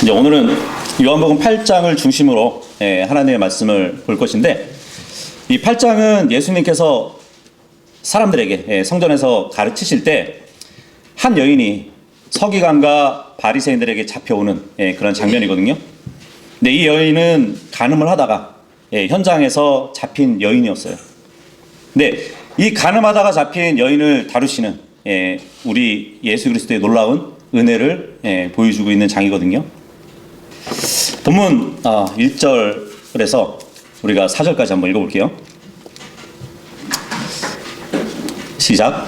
이제 오늘은 요한복음 8장을 중심으로 하나님의 말씀을 볼 것인데, 이 8장은 예수님께서 사람들에게 성전에서 가르치실 때 한 여인이 서기관과 바리새인들에게 잡혀오는 그런 장면이거든요. 근데 이 여인은 간음을 하다가 현장에서 잡힌 여인이었어요. 근데 이 간음하다가 잡힌 여인을 다루시는 우리 예수 그리스도의 놀라운 은혜를 보여주고 있는 장이거든요. 본문 1절에서 우리가 4절까지 한번 읽어볼게요. 시작.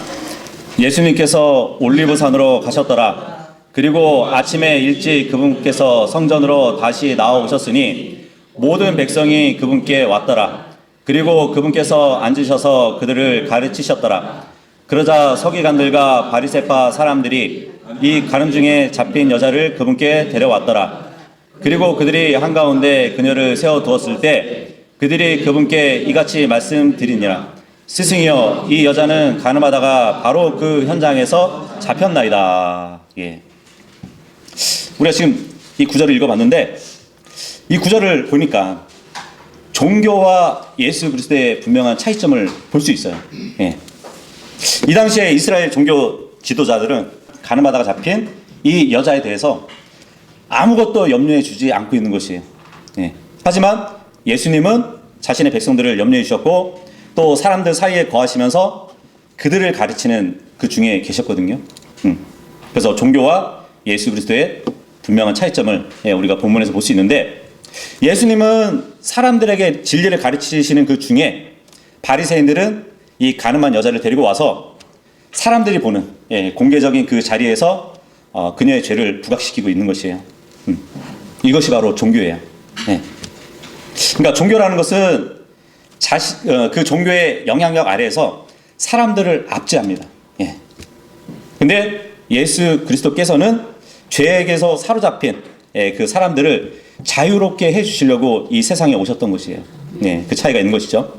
예수님께서 올리브산으로 가셨더라. 그리고 아침에 일찍 그분께서 성전으로 다시 나와오셨으니 모든 백성이 그분께 왔더라. 그리고 그분께서 앉으셔서 그들을 가르치셨더라. 그러자 서기관들과 바리새파 사람들이 이 간음 중에 잡힌 여자를 그분께 데려왔더라. 그리고 그들이 한가운데 그녀를 세워두었을 때 그들이 그분께 이같이 말씀드리니라. 스승이여, 이 여자는 간음하다가 바로 그 현장에서 잡혔나이다. 우리가 지금 이 구절을 읽어봤는데, 이 구절을 보니까 종교와 예수 그리스도의 분명한 차이점을 볼 수 있어요. 이 당시에 이스라엘 종교 지도자들은 간음하다가 잡힌 이 여자에 대해서 아무것도 염려해 주지 않고 있는 것이에요. 하지만 예수님은 자신의 백성들을 염려해 주셨고, 또 사람들 사이에 거하시면서 그들을 가르치는 그 중에 계셨거든요. 그래서 종교와 예수 그리스도의 분명한 차이점을 우리가 본문에서 볼 수 있는데, 예수님은 사람들에게 진리를 가르치시는 그 중에 바리새인들은 이 간음한 여자를 데리고 와서 사람들이 보는 공개적인 그 자리에서 그녀의 죄를 부각시키고 있는 것이에요. 이것이 바로 종교예요. 그러니까 종교라는 것은 그 종교의 영향력 아래에서 사람들을 압제합니다. 근데 예수 그리스도께서는 죄에게서 사로잡힌 그 사람들을 자유롭게 해주시려고 이 세상에 오셨던 것이에요. 그 차이가 있는 것이죠.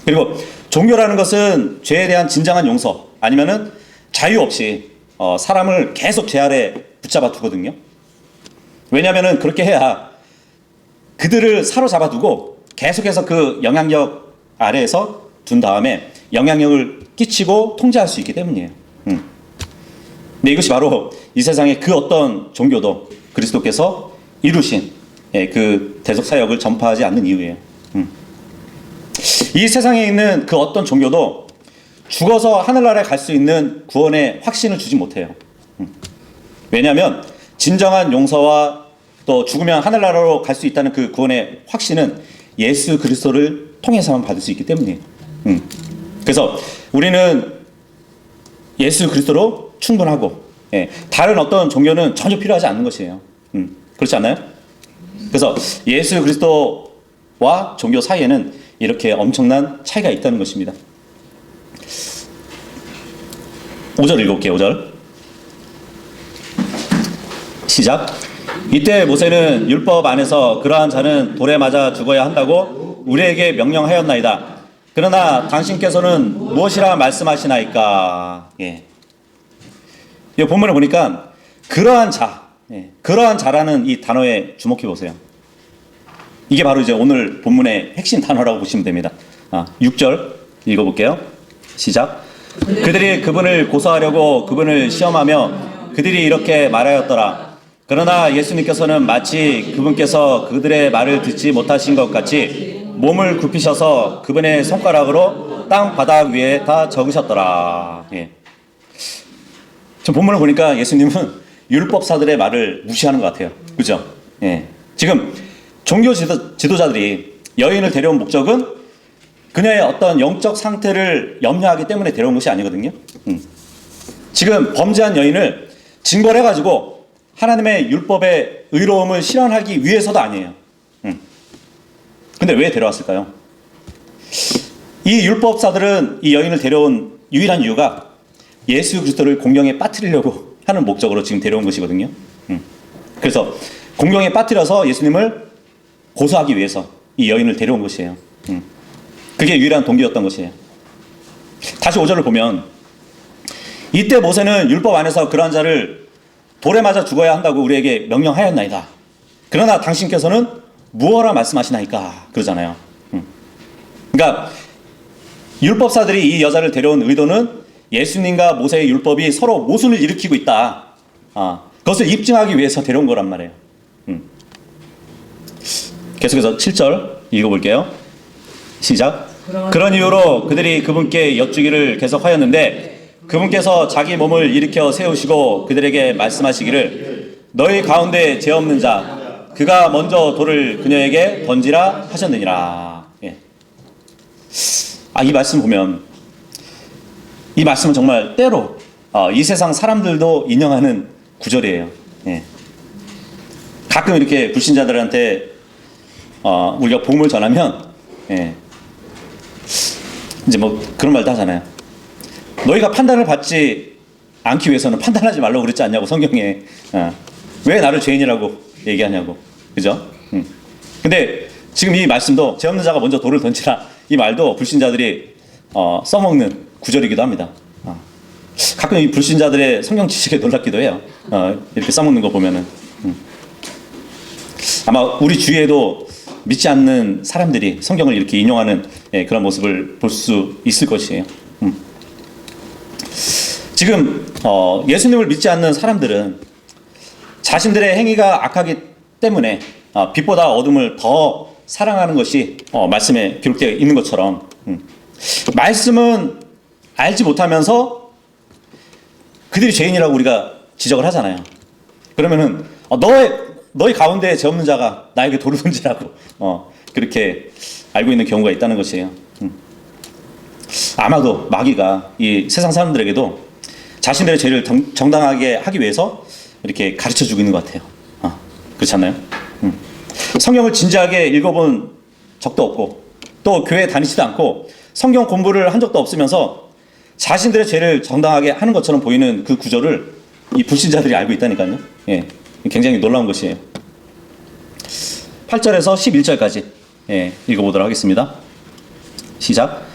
그리고 종교라는 것은 죄에 대한 진정한 용서, 아니면은 자유 없이 사람을 계속 죄 아래 붙잡아 두거든요. 왜냐하면은 그렇게 해야 그들을 사로잡아 두고 계속해서 그 영향력 아래에서 둔 다음에 영향력을 끼치고 통제할 수 있기 때문이에요. 근데 이것이 바로 이 세상의 그 어떤 종교도 그리스도께서 이루신 그 대속 사역을 전파하지 않는 이유예요. 이 세상에 있는 그 어떤 종교도 죽어서 하늘나라에 갈 수 있는 구원의 확신을 주지 못해요. 왜냐하면 진정한 용서와 또 죽으면 하늘나라로 갈 수 있다는 그 구원의 확신은 예수 그리스도를 통해서만 받을 수 있기 때문이에요. 그래서 우리는 예수 그리스도로 충분하고, 다른 어떤 종교는 전혀 필요하지 않는 것이에요. 그렇지 않나요? 그래서 예수 그리스도와 종교 사이에는 이렇게 엄청난 차이가 있다는 것입니다. 5절 읽어볼게요. 5절 시작. 이때 모세는 율법 안에서 그러한 자는 돌에 맞아 죽어야 한다고 우리에게 명령하였나이다. 그러나 당신께서는 무엇이라 말씀하시나이까. 이 본문을 보니까 그러한 자, 그러한 자라는 이 단어에 주목해 보세요. 이게 바로 이제 오늘 본문의 핵심 단어라고 보시면 됩니다. 6절 읽어볼게요. 시작. 그들이 그분을 고소하려고 그분을 시험하며 그들이 이렇게 말하였더라. 그러나 예수님께서는 마치 그분께서 그들의 말을 듣지 못하신 것 같이 몸을 굽히셔서 그분의 손가락으로 땅 바닥 위에 다 적으셨더라. 저 본문을 보니까 예수님은 율법사들의 말을 무시하는 것 같아요. 그죠? 지금 종교 지도자들이 여인을 데려온 목적은 그녀의 어떤 영적 상태를 염려하기 때문에 데려온 것이 아니거든요. 지금 범죄한 여인을 징벌 해가지고 하나님의 율법의 의로움을 실현하기 위해서도 아니에요. 근데 왜 데려왔을까요? 이 율법사들은 이 여인을 데려온 유일한 이유가 예수 그리스도를 공경에 빠뜨리려고 하는 목적으로 지금 데려온 것이거든요. 그래서 공경에 빠뜨려서 예수님을 고소하기 위해서 이 여인을 데려온 것이에요. 그게 유일한 동기였던 것이에요. 다시 5절을 보면, 이때 모세는 율법 안에서 그러한 자를 돌에 맞아 죽어야 한다고 우리에게 명령하였나이다. 그러나 당신께서는 무엇라 말씀하시나이까 그러잖아요. 그러니까 율법사들이 이 여자를 데려온 의도는 예수님과 모세의 율법이 서로 모순을 일으키고 있다. 그것을 입증하기 위해서 데려온 거란 말이에요. 계속해서 7절 읽어볼게요. 시작. 그런 이유로 그들이 그분께 여쭈기를 계속하였는데 그분께서 자기 몸을 일으켜 세우시고 그들에게 말씀하시기를 너희 가운데 죄 없는 자 그가 먼저 돌을 그녀에게 던지라 하셨느니라. 예. 이 말씀 보면 이 말씀은 정말 때로 이 세상 사람들도 인용하는 구절이에요. 예. 가끔 이렇게 불신자들한테 우리가 복음을 전하면 예. 이제 뭐 그런 말도 하잖아요. 너희가 판단을 받지 않기 위해서는 판단하지 말라고 그랬지 않냐고 성경에. 왜 나를 죄인이라고 얘기하냐고. 그죠? 근데 지금 이 말씀도 죄 없는 자가 먼저 돌을 던지라 이 말도 불신자들이 써먹는 구절이기도 합니다. 가끔 이 불신자들의 성경 지식에 놀랍기도 해요. 이렇게 써먹는 거 보면은. 아마 우리 주위에도 믿지 않는 사람들이 성경을 이렇게 인용하는 그런 모습을 볼 수 있을 것이에요. 지금 예수님을 믿지 않는 사람들은 자신들의 행위가 악하기 때문에 빛보다 어둠을 더 사랑하는 것이 말씀에 기록되어 있는 것처럼 말씀은 알지 못하면서 그들이 죄인이라고 우리가 지적을 하잖아요. 그러면은 너희 가운데 죄 없는 자가 나에게 돌을 던지라고 그렇게 알고 있는 경우가 있다는 것이에요. 아마도 마귀가 이 세상 사람들에게도 자신들의 죄를 정당하게 하기 위해서 이렇게 가르쳐주고 있는 것 같아요. 그렇지 않나요? 성경을 진지하게 읽어본 적도 없고 또 교회에 다니지도 않고 성경 공부를 한 적도 없으면서 자신들의 죄를 정당하게 하는 것처럼 보이는 그 구절을 이 불신자들이 알고 있다니까요. 예, 굉장히 놀라운 것이에요. 8절에서 11절까지 읽어보도록 하겠습니다. 시작.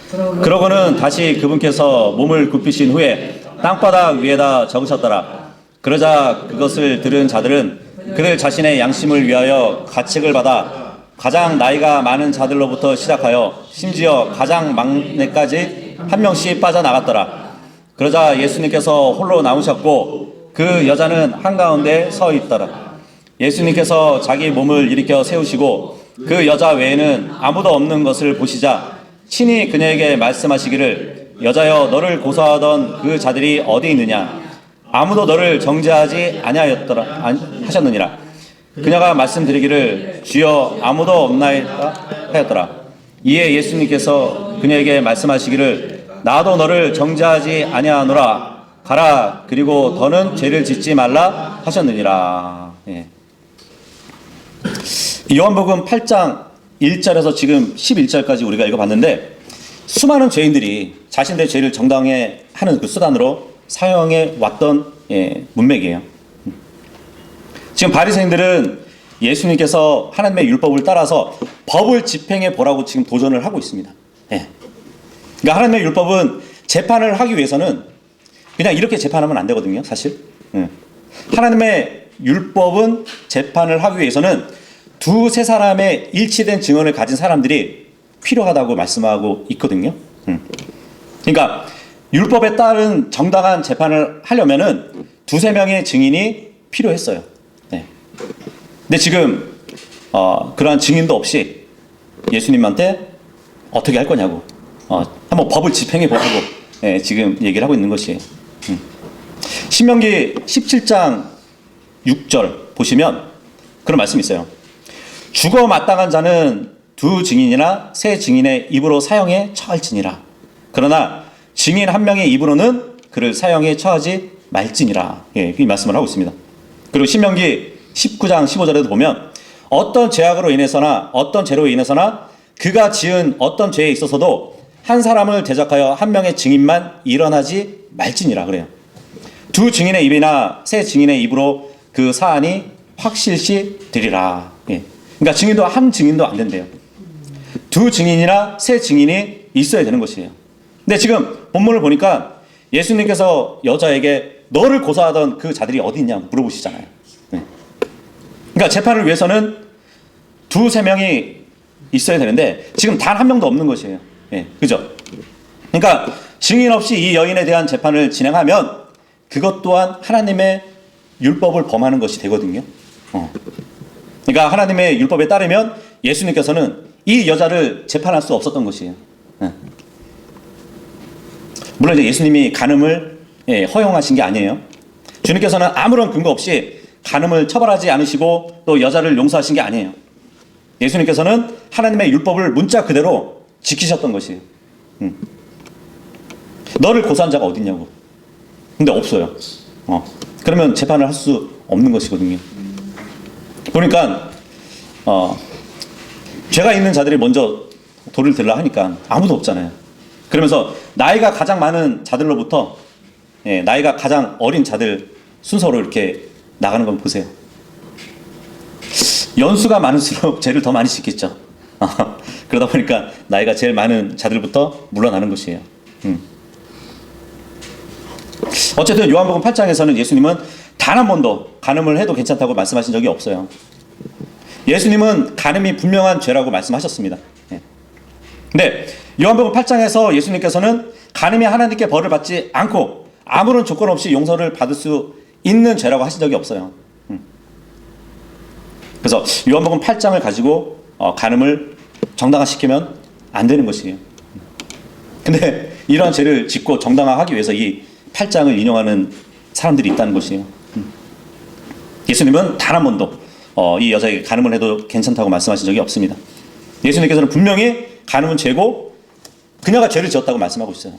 그러고는 다시 그분께서 몸을 굽히신 후에 땅바닥 위에다 적으셨더라. 그러자 그것을 들은 자들은 그들 자신의 양심을 위하여 가책을 받아 가장 나이가 많은 자들로부터 시작하여 심지어 가장 막내까지 한 명씩 빠져나갔더라. 그러자 예수님께서 홀로 남으셨고 그 여자는 한가운데 서 있더라. 예수님께서 자기 몸을 일으켜 세우시고 그 여자 외에는 아무도 없는 것을 보시자 친히 그녀에게 말씀하시기를 여자여 너를 고소하던 그 자들이 어디 있느냐 아무도 너를 정죄하지 아니하였더라 하셨느니라. 그녀가 말씀드리기를 주여 아무도 없나이다 하였더라. 이에 예수님께서 그녀에게 말씀하시기를 나도 너를 정죄하지 아니하노라 가라 그리고 더는 죄를 짓지 말라 하셨느니라. 요한복음 8장 1절에서 지금 11절까지 우리가 읽어봤는데 수많은 죄인들이 자신들의 죄를 정당하게 하는 그 수단으로 사용해 왔던 문맥이에요. 지금 바리새인들은 예수님께서 하나님의 율법을 따라서 법을 집행해 보라고 지금 도전을 하고 있습니다. 그러니까 하나님의 율법은 재판을 하기 위해서는 그냥 이렇게 재판하면 안 되거든요, 사실. 하나님의 율법은 재판을 하기 위해서는 두세 사람의 일치된 증언을 가진 사람들이 필요하다고 말씀하고 있거든요. 그러니까 율법에 따른 정당한 재판을 하려면은 두세 명의 증인이 필요했어요. 근데 지금 그러한 증인도 없이 예수님한테 어떻게 할 거냐고 한번 법을 집행해 보라고 지금 얘기를 하고 있는 것이에요. 신명기 17장 6절 보시면 그런 말씀이 있어요. 죽어 마땅한 자는 두 증인이나 세 증인의 입으로 사형에 처할지니라. 그러나 증인 한 명의 입으로는 그를 사형에 처하지 말지니라. 이 말씀을 하고 있습니다. 그리고 신명기 19장 15절에도 보면 어떤 죄악으로 인해서나 어떤 죄로 인해서나 그가 지은 어떤 죄에 있어서도 한 사람을 대적하여 한 명의 증인만 일어나지 말지니라 그래요. 두 증인의 입이나 세 증인의 입으로 그 사안이 확실시 되리라. 그러니까 증인도 한 증인도 안 된대요. 두 증인이나 세 증인이 있어야 되는 것이에요. 근데 지금 본문을 보니까 예수님께서 여자에게 너를 고소하던 그 자들이 어디 있냐 물어보시잖아요. 그러니까 재판을 위해서는 두세 명이 있어야 되는데 지금 단 한 명도 없는 것이에요. 예, 그죠? 그러니까 증인 없이 이 여인에 대한 재판을 진행하면 그것 또한 하나님의 율법을 범하는 것이 되거든요. 그러니까 하나님의 율법에 따르면 예수님께서는 이 여자를 재판할 수 없었던 것이에요. 예. 물론 이제 예수님이 간음을 허용하신 게 아니에요. 주님께서는 아무런 근거 없이 간음을 처벌하지 않으시고 또 여자를 용서하신 게 아니에요. 예수님께서는 하나님의 율법을 문자 그대로 지키셨던 것이에요. 너를 고소한 자가 어딨냐고. 근데 없어요. 그러면 재판을 할 수 없는 것이거든요. 보니까 죄가 있는 자들이 먼저 돌을 들라 하니까 아무도 없잖아요. 그러면서 나이가 가장 많은 자들로부터 나이가 가장 어린 자들 순서로 이렇게 나가는 건 보세요. 연수가 많을수록 죄를 더 많이 짓겠죠. 그러다 보니까 나이가 제일 많은 자들부터 물러나는 것이에요. 어쨌든 요한복음 8장에서는 예수님은 단 한 번도 간음을 해도 괜찮다고 말씀하신 적이 없어요. 예수님은 간음이 분명한 죄라고 말씀하셨습니다. 근데 요한복음 8장에서 예수님께서는 간음이 하나님께 벌을 받지 않고 아무런 조건 없이 용서를 받을 수 있는 죄라고 하신 적이 없어요. 그래서 요한복음 8장을 가지고 간음을 정당화시키면 안 되는 것이에요. 근데 이러한 죄를 짓고 정당화하기 위해서 이 8장을 인용하는 사람들이 있다는 것이에요. 예수님은 단 한 번도 이 여자에게 간음을 해도 괜찮다고 말씀하신 적이 없습니다. 예수님께서는 분명히 간음은 죄고 그녀가 죄를 지었다고 말씀하고 있어요.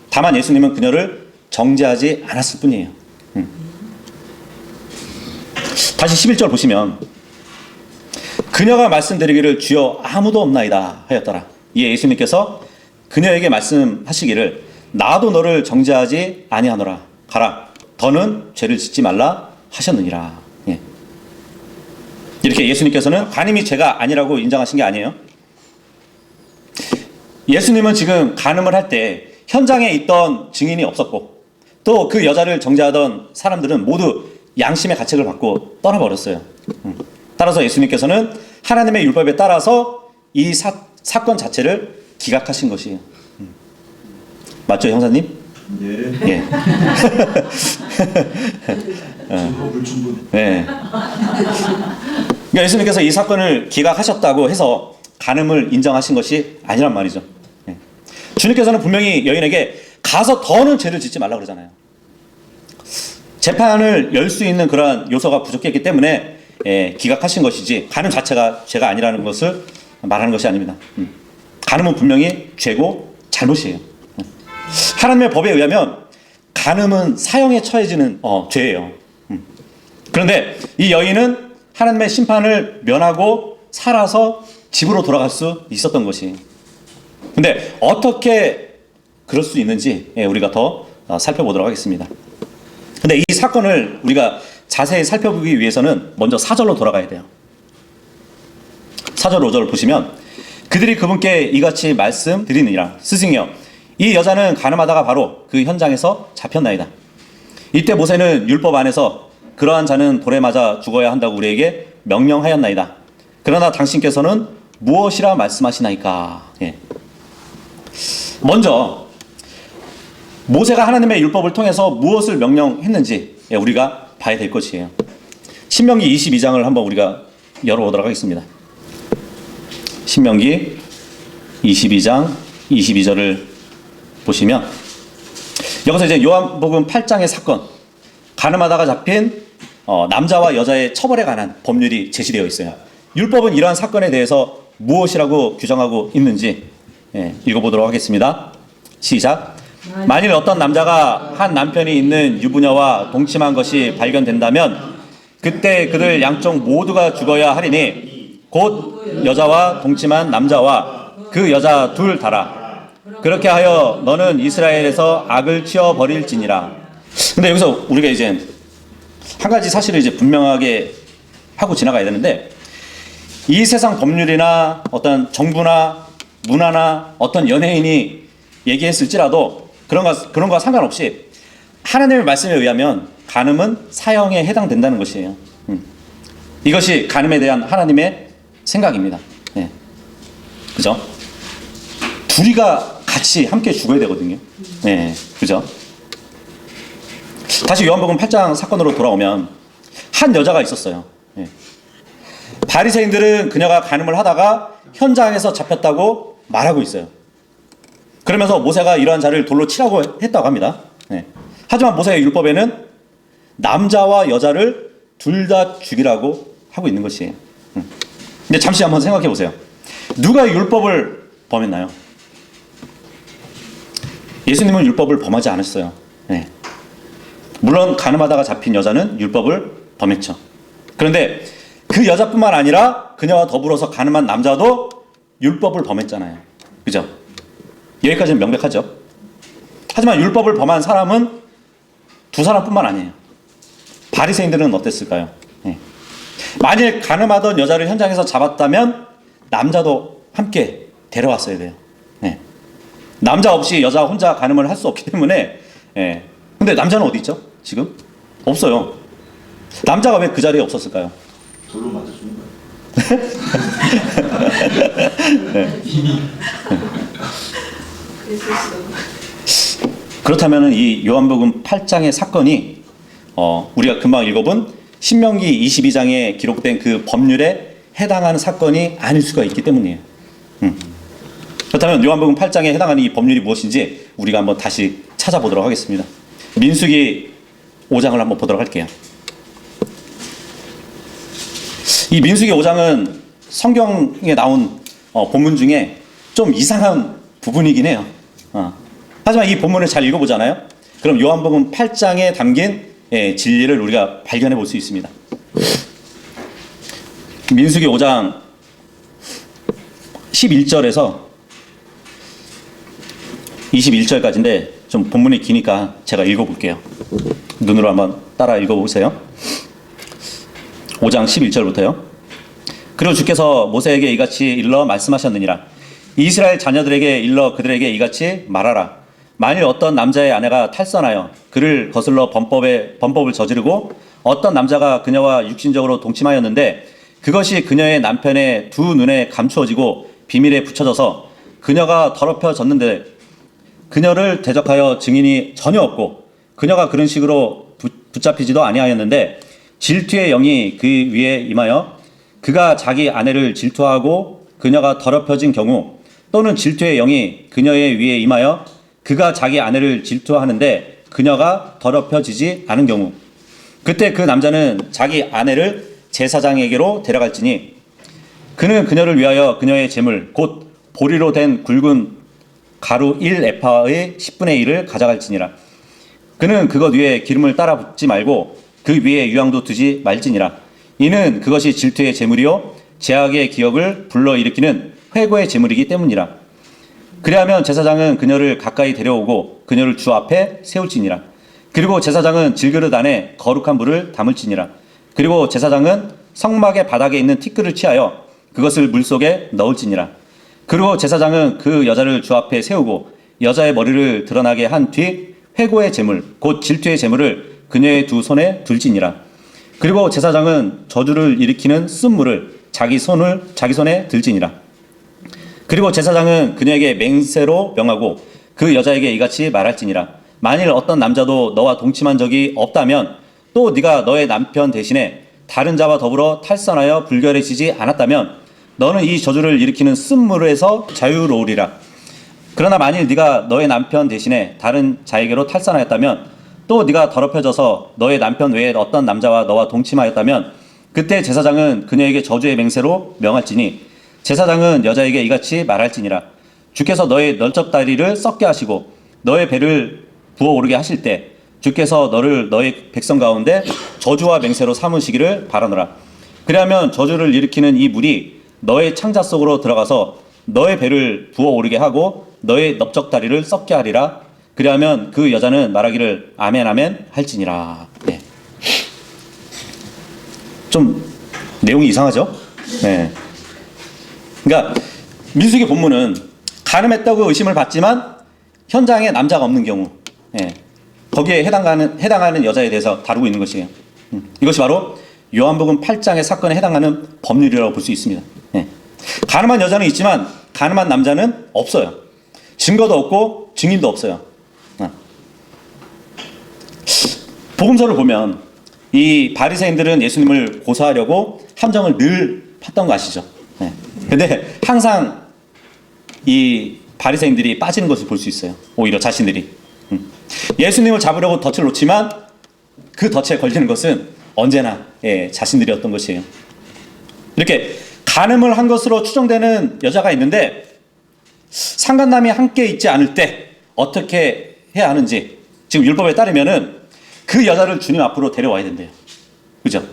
다만 예수님은 그녀를 정죄하지 않았을 뿐이에요. 다시 11절 보시면 그녀가 말씀드리기를 주여 아무도 없나이다 하였더라. 이에 예수님께서 그녀에게 말씀하시기를 나도 너를 정죄하지 아니하노라. 가라. 더는 죄를 짓지 말라 하셨느니라. 예. 이렇게 예수님께서는 간음이 죄가 아니라고 인정하신 게 아니에요. 예수님은 지금 간음을 할 때 현장에 있던 증인이 없었고 또 그 여자를 정죄하던 사람들은 모두 양심의 가책을 받고 떠나버렸어요. 따라서 예수님께서는 하나님의 율법에 따라서 이 사건 자체를 기각하신 것이에요. 맞죠, 형사님? 예. 예. 불충분. 네. 그러니까 예수님께서 이 사건을 기각하셨다고 해서 간음을 인정하신 것이 아니란 말이죠. 네. 주님께서는 분명히 여인에게 가서 더는 죄를 짓지 말라고 그러잖아요. 재판을 열 수 있는 그러한 요소가 부족했기 때문에 기각하신 것이지 간음 자체가 죄가 아니라는 것을 말하는 것이 아닙니다. 간음은 분명히 죄고 잘못이에요. 하나님의 법에 의하면 간음은 사형에 처해지는 죄예요. 그런데 이 여인은 하나님의 심판을 면하고 살아서 집으로 돌아갈 수 있었던 것이. 근데 어떻게 그럴 수 있는지 우리가 더 살펴보도록 하겠습니다. 근데 이 사건을 우리가 자세히 살펴보기 위해서는 먼저 4절로 돌아가야 돼요. 4절 5절 보시면 그들이 그분께 이같이 말씀드리느니라. 스승이여 이 여자는 간음하다가 바로 그 현장에서 잡혔나이다. 이때 모세는 율법 안에서 그러한 자는 돌에 맞아 죽어야 한다고 우리에게 명령하였나이다. 그러나 당신께서는 무엇이라 말씀하시나이까. 예. 먼저 모세가 하나님의 율법을 통해서 무엇을 명령했는지 우리가 봐야 될 것이에요. 신명기 22장을 한번 우리가 열어보도록 하겠습니다. 신명기 22장 22절을 보시면 여기서 이제 요한복음 8장의 사건, 간음하다가 잡힌 남자와 여자의 처벌에 관한 법률이 제시되어 있어요. 율법은 이러한 사건에 대해서 무엇이라고 규정하고 있는지 읽어보도록 하겠습니다. 시작. 만일 어떤 남자가 한 남편이 있는 유부녀와 동침한 것이 발견된다면 그때 그들 양쪽 모두가 죽어야 하리니 곧 여자와 동침한 남자와 그 여자 둘 다라. 그렇게 하여 너는 이스라엘에서 악을 치워버릴지니라. 근데 여기서 우리가 이제 한 가지 사실을 이제 분명하게 하고 지나가야 되는데 이 세상 법률이나 어떤 정부나 문화나 어떤 연예인이 얘기했을지라도 그런 것과 상관없이 하나님의 말씀에 의하면 간음은 사형에 해당된다는 것이에요. 이것이 간음에 대한 하나님의 생각입니다. 예. 그죠? 둘이가 같이 함께 죽어야 되거든요. 예. 그죠? 다시 요한복음 8장 사건으로 돌아오면 한 여자가 있었어요. 예. 바리새인들은 그녀가 간음을 하다가 현장에서 잡혔다고 말하고 있어요. 그러면서 모세가 이러한 자를 돌로 치라고 했다고 합니다. 예. 하지만 모세의 율법에는 남자와 여자를 둘 다 죽이라고 하고 있는 것이에요. 근데 잠시 한번 생각해 보세요. 누가 율법을 범했나요? 예수님은 율법을 범하지 않았어요. 네. 물론 간음하다가 잡힌 여자는 율법을 범했죠. 그런데 그 여자뿐만 아니라 그녀와 더불어서 간음한 남자도 율법을 범했잖아요. 그죠? 여기까지는 명백하죠. 하지만 율법을 범한 사람은 두 사람뿐만 아니에요. 바리새인들은 어땠을까요? 네. 만일 간음하던 여자를 현장에서 잡았다면 남자도 함께 데려왔어야 돼요. 네. 남자 없이 여자 혼자 간음을 할 수 없기 때문에. 네. 근데 남자는 어디 있죠? 지금? 없어요. 남자가 왜 그 자리에 없었을까요? 돌로 맞아 주는 거야. 네. 이미. 그렇다면 이 요한복음 8장의 사건이 우리가 금방 읽어본 신명기 22장에 기록된 그 법률에 해당하는 사건이 아닐 수가 있기 때문이에요. 그렇다면 요한복음 8장에 해당하는 이 법률이 무엇인지 우리가 한번 다시 찾아보도록 하겠습니다. 민수기 5장을 한번 보도록 할게요. 이 민수기 5장은 성경에 나온 본문 중에 좀 이상한 부분이긴 해요. 하지만 이 본문을 잘 읽어보잖아요. 그럼 요한복음 8장에 담긴 진리를 우리가 발견해 볼 수 있습니다. 민수기 5장 11절에서 21절까지인데 좀 본문이 기니까 제가 읽어볼게요. 눈으로 한번 따라 읽어보세요. 5장 11절부터요. 그리고 주께서 모세에게 이같이 일러 말씀하셨느니라. 이스라엘 자녀들에게 일러 그들에게 이같이 말하라. 만일 어떤 남자의 아내가 탈선하여 그를 거슬러 범법을 저지르고 어떤 남자가 그녀와 육신적으로 동침하였는데 그것이 그녀의 남편의 두 눈에 감추어지고 비밀에 붙여져서 그녀가 더럽혀졌는데 그녀를 대적하여 증인이 전혀 없고 그녀가 그런 식으로 붙잡히지도 아니하였는데 질투의 영이 그 위에 임하여 그가 자기 아내를 질투하고 그녀가 더럽혀진 경우 또는 질투의 영이 그녀의 위에 임하여 그가 자기 아내를 질투하는데 그녀가 더럽혀지지 않은 경우 그때 그 남자는 자기 아내를 제사장에게로 데려갈지니 그는 그녀를 위하여 그녀의 재물 곧 보리로 된 굵은 가루 1에파의 10분의 1을 가져갈지니라. 그는 그것 위에 기름을 따라 붓지 말고 그 위에 유향도 두지 말지니라. 이는 그것이 질투의 재물이요 제약의 기억을 불러일으키는 회고의 재물이기 때문이라. 그리하면 제사장은 그녀를 가까이 데려오고 그녀를 주 앞에 세울지니라. 그리고 제사장은 질그릇 안에 거룩한 물을 담을지니라. 그리고 제사장은 성막의 바닥에 있는 티끌을 취하여 그것을 물속에 넣을지니라. 그리고 제사장은 그 여자를 주 앞에 세우고 여자의 머리를 드러나게 한 뒤 회고의 재물 곧 질투의 재물을 그녀의 두 손에 둘지니라. 그리고 제사장은 저주를 일으키는 쓴물을 자기 손에 들지니라. 그리고 제사장은 그녀에게 맹세로 명하고 그 여자에게 이같이 말할지니라. 만일 어떤 남자도 너와 동침한 적이 없다면 또 네가 너의 남편 대신에 다른 자와 더불어 탈선하여 불결해지지 않았다면 너는 이 저주를 일으키는 쓴물에서 자유로우리라. 그러나 만일 네가 너의 남편 대신에 다른 자에게로 탈선하였다면 또 네가 더럽혀져서 너의 남편 외에 어떤 남자와 너와 동침하였다면 그때 제사장은 그녀에게 저주의 맹세로 명할지니 제사장은 여자에게 이같이 말할지니라. 주께서 너의 널쩍다리를 썩게 하시고 너의 배를 부어오르게 하실 때 주께서 너를 너의 백성 가운데 저주와 맹세로 삼으시기를 바라노라. 그리하면 저주를 일으키는 이 물이 너의 창자 속으로 들어가서 너의 배를 부어오르게 하고 너의 넓적다리를 썩게 하리라. 그리하면 그 여자는 말하기를 아멘 아멘 할지니라. 네. 좀 내용이 이상하죠? 네. 그러니까 민수기 본문은 간음했다고 의심을 받지만 현장에 남자가 없는 경우, 거기에 해당하는 여자에 대해서 다루고 있는 것이에요. 이것이 바로 요한복음 8장의 사건에 해당하는 법률이라고 볼 수 있습니다. 예. 가늠한 여자는 있지만 가늠한 남자는 없어요. 증거도 없고 증인도 없어요. 복음서를 보면 이 바리새인들은 예수님을 고소하려고 함정을 늘 팠던 거 아시죠? 네. 근데 항상 이 바리새인들이 빠지는 것을 볼 수 있어요. 오히려 자신들이 예수님을 잡으려고 덫을 놓지만 그 덫에 걸리는 것은 언제나 자신들이었던 것이에요. 이렇게 간음을 한 것으로 추정되는 여자가 있는데 상간남이 함께 있지 않을 때 어떻게 해야 하는지 지금 율법에 따르면은 그 여자를 주님 앞으로 데려와야 된대요. 그죠?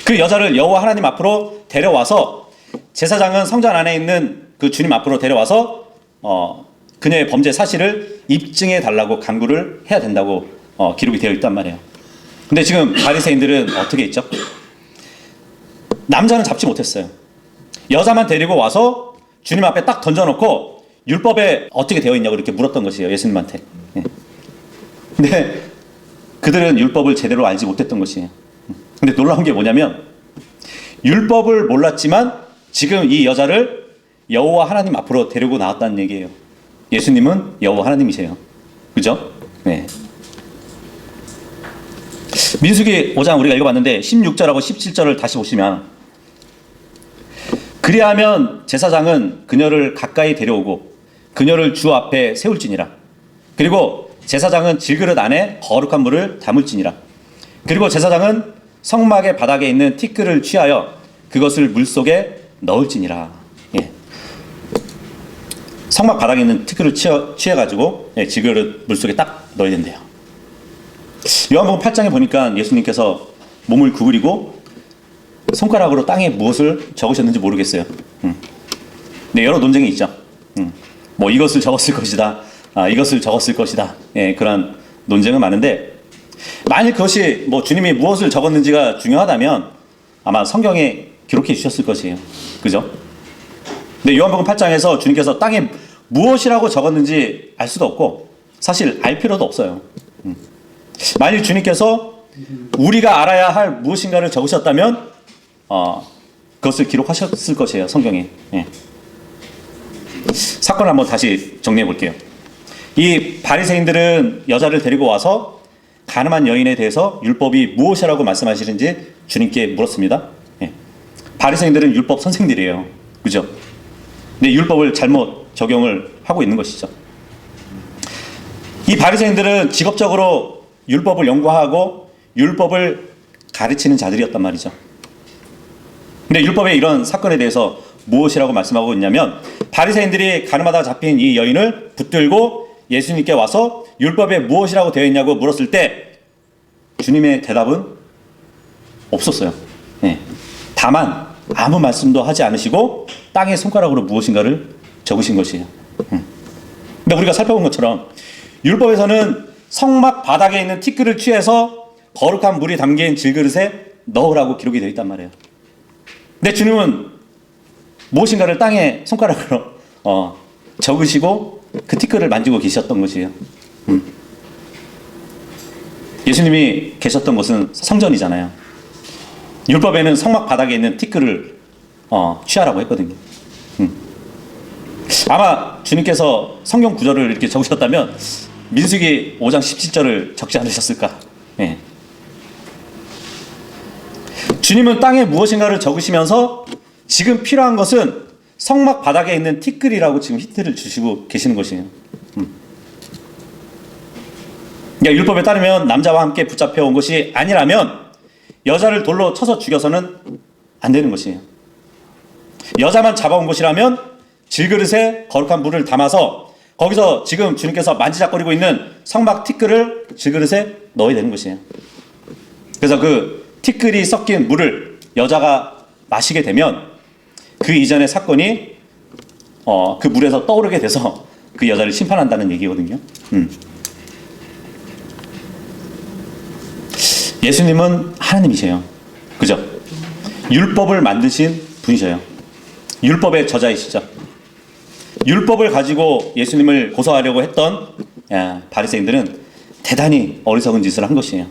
그 여자를 여호와 하나님 앞으로 데려와서 제사장은 성전 안에 있는 그 주님 앞으로 데려와서 그녀의 범죄 사실을 입증해 달라고 간구를 해야 된다고 기록이 되어 있단 말이에요. 근데 지금 바리새인들은 어떻게 했죠? 남자는 잡지 못했어요. 여자만 데리고 와서 주님 앞에 딱 던져놓고 율법에 어떻게 되어 있냐고 이렇게 물었던 것이에요. 예수님한테. 근데 그들은 율법을 제대로 알지 못했던 것이에요. 근데 놀라운 게 뭐냐면 율법을 몰랐지만 지금 이 여자를 여호와 하나님 앞으로 데리고 나왔다는 얘기예요. 예수님은 여호와 하나님이세요. 그죠? 네. 민수기 5장 우리가 읽어봤는데 16절하고 17절을 다시 보시면 그리하면 제사장은 그녀를 가까이 데려오고 그녀를 주 앞에 세울지니라. 그리고 제사장은 질그릇 안에 거룩한 물을 담을지니라. 그리고 제사장은 성막의 바닥에 있는 티끌을 취하여 그것을 물속에 넣을지니라. 예. 성막 바닥에 있는 티끌을 취해가지고 질그릇 물속에 딱 넣어야 된대요. 요한복음 8장에 보니까 예수님께서 몸을 구부리고 손가락으로 땅에 무엇을 적으셨는지 모르겠어요. 네, 여러 논쟁이 있죠. 뭐 이것을 적었을 것이다. 이것을 적었을 것이다. 예, 그런 논쟁은 많은데 만일 그것이 뭐 주님이 무엇을 적었는지가 중요하다면 아마 성경에 기록해 주셨을 것이에요. 그죠? 근데 요한복음 8장에서 주님께서 땅에 무엇이라고 적었는지 알 수도 없고 사실 알 필요도 없어요. 만일 주님께서 우리가 알아야 할 무엇인가를 적으셨다면 그것을 기록하셨을 것이에요. 성경에. 예. 사건을 한번 다시 정리해 볼게요. 이 바리새인들은 여자를 데리고 와서 가늠한 여인에 대해서 율법이 무엇이라고 말씀하시는지 주님께 물었습니다. 예. 바리새인들은 율법 선생들이에요. 그죠? 근데 율법을 잘못 적용을 하고 있는 것이죠. 이 바리새인들은 직업적으로 율법을 연구하고 율법을 가르치는 자들이었단 말이죠. 근데 율법의 이런 사건에 대해서 무엇이라고 말씀하고 있냐면 바리새인들이 가늠하다가 잡힌 이 여인을 붙들고 예수님께 와서 율법에 무엇이라고 되어 있냐고 물었을 때 주님의 대답은 없었어요. 네. 다만 아무 말씀도 하지 않으시고 땅에 손가락으로 무엇인가를 적으신 것이에요. 근데 우리가 살펴본 것처럼 율법에서는 성막 바닥에 있는 티끌을 취해서 거룩한 물이 담긴 질그릇에 넣으라고 기록이 되어 있단 말이에요. 근데 주님은 무엇인가를 땅에 손가락으로 적으시고 그 티끌을 만지고 계셨던 것이에요. 예수님이 계셨던 곳은 성전이잖아요. 율법에는 성막 바닥에 있는 티끌을 취하라고 했거든요. 아마 주님께서 성경 구절을 이렇게 적으셨다면 민수기 5장 17절을 적지 않으셨을까. 예. 주님은 땅에 무엇인가를 적으시면서 지금 필요한 것은 성막 바닥에 있는 티끌이라고 지금 힌트를 주시고 계시는 것이에요. 그러니까 율법에 따르면 남자와 함께 붙잡혀 온 것이 아니라면 여자를 돌로 쳐서 죽여서는 안 되는 것이에요. 여자만 잡아온 것이라면 질그릇에 거룩한 물을 담아서 거기서 지금 주님께서 만지작거리고 있는 성막 티끌을 질그릇에 넣어야 되는 것이에요. 그래서 그 티끌이 섞인 물을 여자가 마시게 되면 그 이전의 사건이 그 물에서 떠오르게 돼서 그 여자를 심판한다는 얘기거든요. 예수님은 하나님이세요. 그죠? 율법을 만드신 분이셔요. 율법의 저자이시죠. 율법을 가지고 예수님을 고소하려고 했던 바리새인들은 대단히 어리석은 짓을 한 것이에요.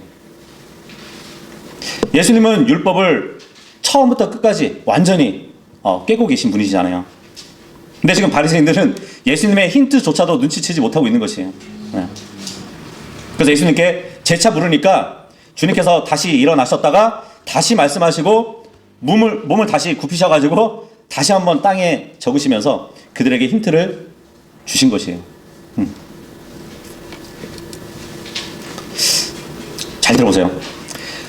예수님은 율법을 처음부터 끝까지 완전히 깨고 계신 분이시잖아요. 근데 지금 바리새인들은 예수님의 힌트조차도 눈치채지 못하고 있는 것이에요. 네. 그래서 예수님께 재차 물으니까 주님께서 다시 일어나셨다가 다시 말씀하시고 몸을 다시 굽히셔가지고 다시 한번 땅에 적으시면서 그들에게 힌트를 주신 것이에요. 잘 들어보세요.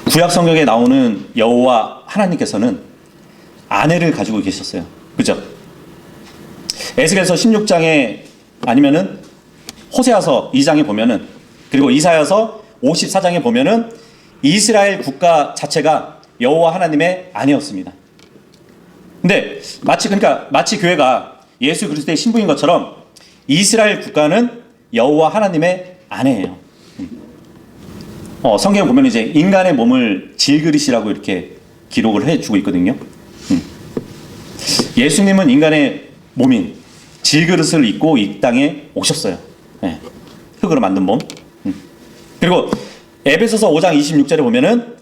구약 성경에 나오는 여호와 하나님께서는 아내를 가지고 계셨어요. 그죠? 에스겔서 16장에 아니면은 호세아서 2장에 보면은, 그리고 이사야서 54장에 보면은 이스라엘 국가 자체가 여호와 하나님의 아내였습니다. 근데 마치 교회가 예수 그리스도의 신부인 것처럼 이스라엘 국가는 여호와 하나님의 아내예요. 성경에 보면 이제 인간의 몸을 질그릇이라고 이렇게 기록을 해주고 있거든요. 예수님은 인간의 몸인 질그릇을 입고 이 땅에 오셨어요. 네. 흙으로 만든 몸. 그리고 에베소서 5장 26절에 보면은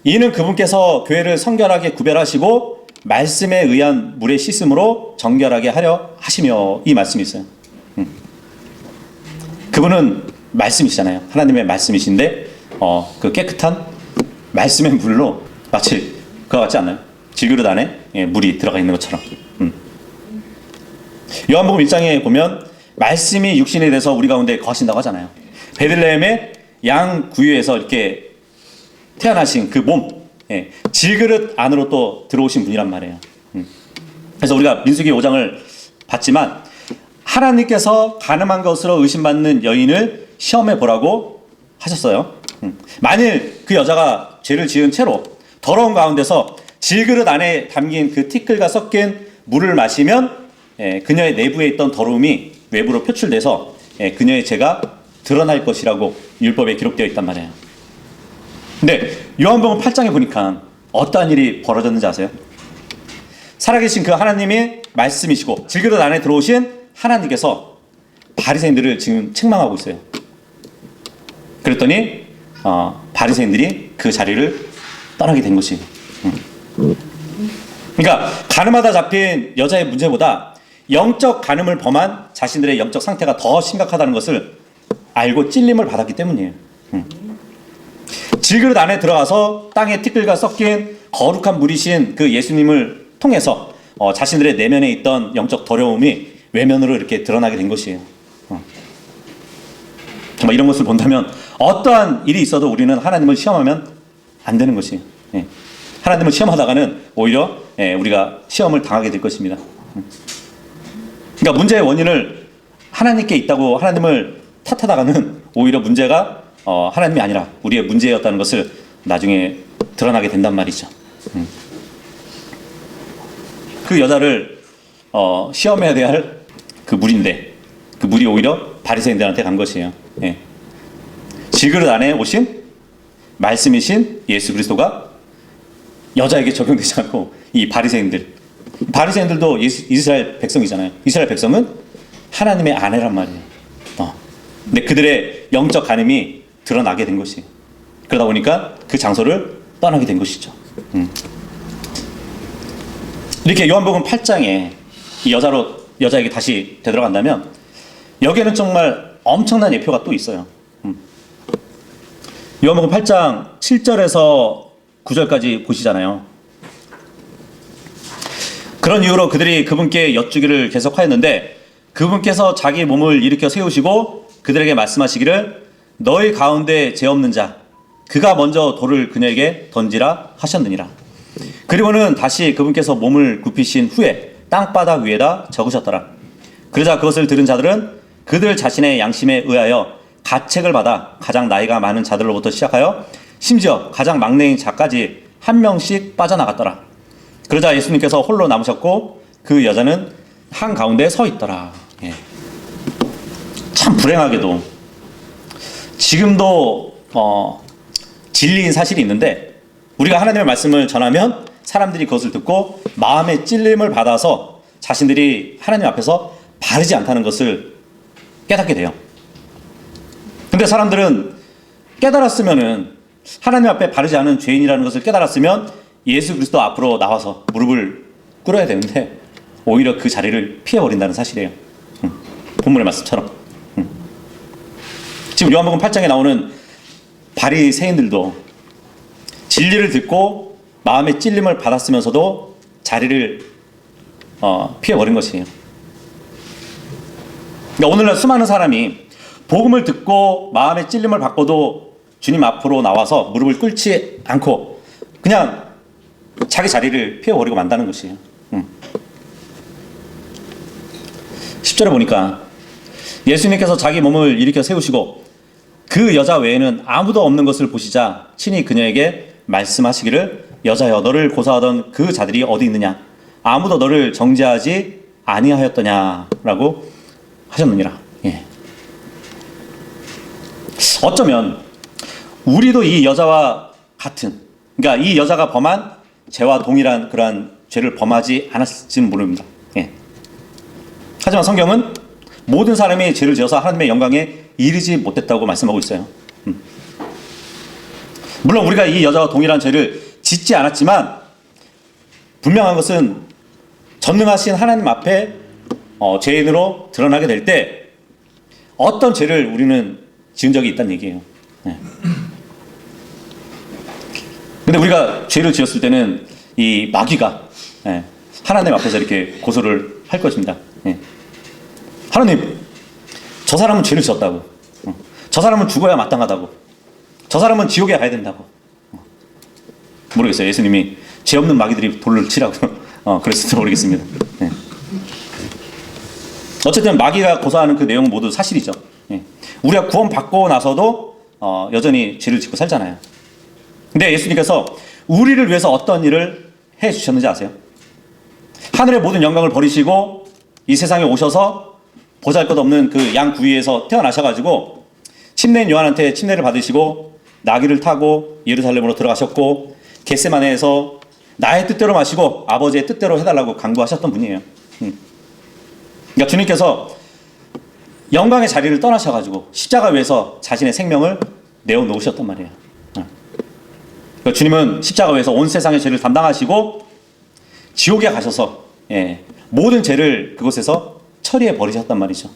이는 그분께서 교회를 성결하게 구별하시고 말씀에 의한 물의 씻음으로 정결하게 하려 하시며, 이 말씀이 있어요. 그분은 말씀이시잖아요. 하나님의 말씀이신데 그 깨끗한 말씀의 물로 마치 그와 같지 않나요? 질그릇 안에 물이 들어가 있는 것처럼. 요한복음 1장에 보면 말씀이 육신이 돼서 우리 가운데 거하신다고 하잖아요. 베들레헴의 양 구유에서 이렇게 태어나신 그 몸, 질그릇 안으로 또 들어오신 분이란 말이에요. 그래서 우리가 민수기 5장을 봤지만 하나님께서 가늠한 것으로 의심받는 여인을 시험해 보라고 하셨어요. 만일 그 여자가 죄를 지은 채로 더러운 가운데서 질그릇 안에 담긴 그 티끌과 섞인 물을 마시면 그녀의 내부에 있던 더러움이 외부로 표출돼서 그녀의 죄가 드러날 것이라고 율법에 기록되어 있단 말이에요. 근데 요한복음 8장에 보니까 어떠한 일이 벌어졌는지 아세요? 살아계신 그 하나님이 말씀이시고 질그릇 안에 들어오신 하나님께서 바리새인들을 지금 책망하고 있어요. 그랬더니 바리새인들이 그 자리를 떠나게 된 것이에요. 그러니까 가늠하다 잡힌 여자의 문제보다 영적 가늠을 범한 자신들의 영적 상태가 더 심각하다는 것을 알고 찔림을 받았기 때문이에요. 질그릇 안에 들어가서 땅에 티끌과 섞인 거룩한 물이신 그 예수님을 통해서 자신들의 내면에 있던 영적 더러움이 외면으로 이렇게 드러나게 된 것이에요. 정말 이런 것을 본다면 어떠한 일이 있어도 우리는 하나님을 시험하면 안 되는 것이에요. 하나님을 시험하다가는 오히려 우리가 시험을 당하게 될 것입니다. 그러니까 문제의 원인을 하나님께 있다고 하나님을 탓하다가는 오히려 문제가 하나님이 아니라 우리의 문제였다는 것을 나중에 드러나게 된단 말이죠. 그 여자를 시험해야 될 그 물인데 그 물이 오히려 바리새인들한테 간 것이에요. 질그릇 안에 오신 말씀이신 예수 그리스도가 여자에게 적용되지 않고 이 바리새인들도 이스라엘 백성이잖아요. 이스라엘 백성은 하나님의 아내란 말이에요. 근데 그들의 영적 간음이 드러나게 된 것이에요. 그러다 보니까 그 장소를 떠나게 된 것이죠. 이렇게 요한복음 8장에 이 여자에게 다시 되돌아간다면 여기에는 정말 엄청난 예표가 또 있어요. 요한복음 8장 7절에서 9절까지 보시잖아요. 그런 이유로 그들이 그분께 여쭈기를 계속하였는데 그분께서 자기 몸을 일으켜 세우시고 그들에게 말씀하시기를 너희 가운데 죄 없는 자 그가 먼저 돌을 그녀에게 던지라 하셨느니라. 그리고는 다시 그분께서 몸을 굽히신 후에 땅바닥 위에다 적으셨더라. 그러자 그것을 들은 자들은 그들 자신의 양심에 의하여 가책을 받아 가장 나이가 많은 자들로부터 시작하여 심지어 가장 막내인 자까지 한 명씩 빠져나갔더라. 그러자 예수님께서 홀로 남으셨고 그 여자는 한가운데 서 있더라. 참 불행하게도 지금도 진리인 사실이 있는데 우리가 하나님의 말씀을 전하면 사람들이 그것을 듣고 마음의 찔림을 받아서 자신들이 하나님 앞에서 바르지 않다는 것을 깨닫게 돼요. 근데 사람들은 깨달았으면은 하나님 앞에 바르지 않은 죄인이라는 것을 깨달았으면 예수 그리스도 앞으로 나와서 무릎을 꿇어야 되는데 오히려 그 자리를 피해버린다는 사실이에요. 본문의 말씀처럼. 지금 요한복음 8장에 나오는 바리새인들도 진리를 듣고 마음의 찔림을 받았으면서도 자리를 피해버린 것이에요. 그러니까 오늘날 수많은 사람이 복음을 듣고 마음의 찔림을 받고도 주님 앞으로 나와서 무릎을 꿇지 않고 그냥 자기 자리를 피해버리고 만다는 것이에요. 10절에 보니까 예수님께서 자기 몸을 일으켜 세우시고 그 여자 외에는 아무도 없는 것을 보시자 친히 그녀에게 말씀하시기를 여자여 너를 고사하던 그 자들이 어디 있느냐 아무도 너를 정죄하지 아니하였더냐라고 하셨느니라. 예. 어쩌면 우리도 이 여자와 같은, 그러니까 이 여자가 범한 죄와 동일한 그러한 죄를 범하지 않았을지는 모릅니다. 예. 하지만 성경은 모든 사람이 죄를 지어서 하나님의 영광에 이르지 못했다고 말씀하고 있어요. 물론 우리가 이 여자와 동일한 죄를 짓지 않았지만 분명한 것은 전능하신 하나님 앞에 죄인으로 드러나게 될 때 어떤 죄를 우리는 지은 적이 있다는 얘기예요. 네. 근데 우리가 죄를 지었을 때는 이 마귀가 하나님 앞에서 이렇게 고소를 할 것입니다. 하나님, 저 사람은 죄를 지었다고. 저 사람은 죽어야 마땅하다고. 저 사람은 지옥에 가야 된다고. 모르겠어요. 예수님이 죄 없는 마귀들이 돌을 치라고 그랬을지 모르겠습니다. 네. 어쨌든 마귀가 고소하는 그 내용은 모두 사실이죠. 우리가 구원받고 나서도 여전히 죄를 짓고 살잖아요. 근데 예수님께서 우리를 위해서 어떤 일을 해주셨는지 아세요? 하늘의 모든 영광을 버리시고 이 세상에 오셔서 보잘것없는 그 양 구위에서 태어나셔가지고 침례인 요한한테 침례를 받으시고 나귀를 타고 예루살렘으로 들어가셨고 겟세마네에서 나의 뜻대로 마시고 아버지의 뜻대로 해달라고 간구하셨던 분이에요. 그러니까 주님께서 영광의 자리를 떠나셔가지고 십자가 위에서 자신의 생명을 내어놓으셨단 말이에요. 그러니까 주님은 십자가 위에서 온 세상의 죄를 담당하시고 지옥에 가셔서 모든 죄를 그곳에서 처리해 버리셨단 말이죠.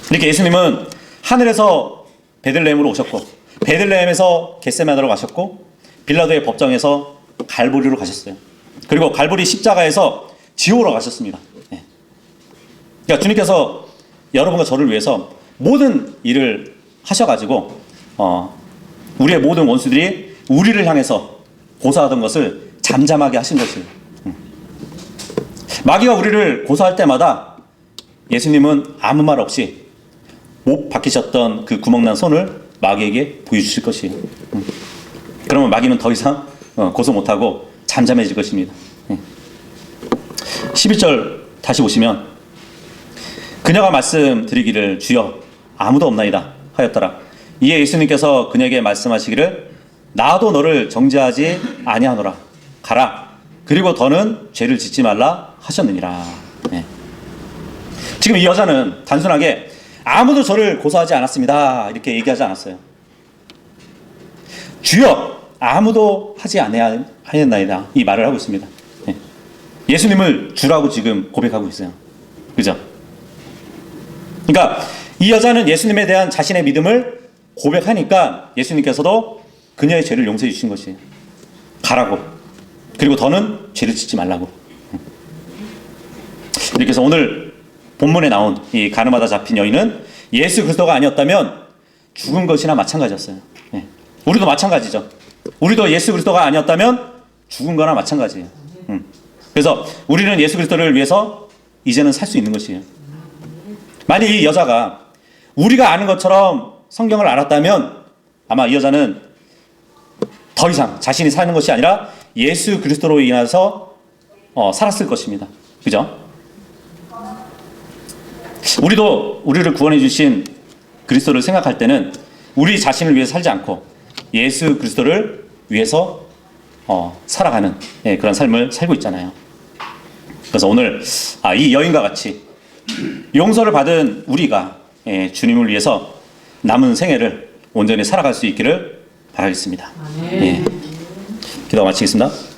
이렇게 예수님은 하늘에서 베들레헴으로 오셨고 베들레헴에서 겟세마네로 가셨고 빌라도의 법정에서 갈보리로 가셨어요. 그리고 갈보리 십자가에서 지옥으로 가셨습니다. 그러니까 주님께서 여러분과 저를 위해서 모든 일을 하셔가지고 우리의 모든 원수들이 우리를 향해서 고소하던 것을 잠잠하게 하신 것이에요. 마귀가 우리를 고소할 때마다 예수님은 아무 말 없이 못 박히셨던 그 구멍난 손을 마귀에게 보여주실 것이에요. 그러면 마귀는 더 이상 고소 못하고 잠잠해질 것입니다. 11절 다시 보시면 그녀가 말씀드리기를 주여 아무도 없나이다 하였더라. 이에 예수님께서 그녀에게 말씀하시기를 나도 너를 정죄하지 아니하노라. 가라. 그리고 더는 죄를 짓지 말라 하셨느니라. 지금 이 여자는 단순하게 아무도 저를 고소하지 않았습니다 이렇게 얘기하지 않았어요. 주여 아무도 하지 아니하였나이다 이 말을 하고 있습니다. 예수님을 주라고 지금 고백하고 있어요. 그죠? 그러니까 이 여자는 예수님에 대한 자신의 믿음을 고백하니까 예수님께서도 그녀의 죄를 용서해 주신 것이에요. 가라고. 그리고 더는 죄를 짓지 말라고. 이렇게 해서 오늘 본문에 나온 이 가늠하다 잡힌 여인은 예수 그리스도가 아니었다면 죽은 것이나 마찬가지였어요. 우리도 마찬가지죠. 우리도 예수 그리스도가 아니었다면 죽은 거나 마찬가지예요. 그래서 우리는 예수 그리스도를 위해서 이제는 살 수 있는 것이에요. 만약 이 여자가 우리가 아는 것처럼 성경을 알았다면 아마 이 여자는 더 이상 자신이 사는 것이 아니라 예수 그리스도로 인해서 살았을 것입니다. 그죠? 우리도 우리를 구원해 주신 그리스도를 생각할 때는 우리 자신을 위해 살지 않고 예수 그리스도를 위해서 살아가는 그런 삶을 살고 있잖아요. 그래서 오늘 이 여인과 같이 용서를 받은 우리가 주님을 위해서 남은 생애를 온전히 살아갈 수 있기를 바라겠습니다. 아멘. 예. 기도 마치겠습니다.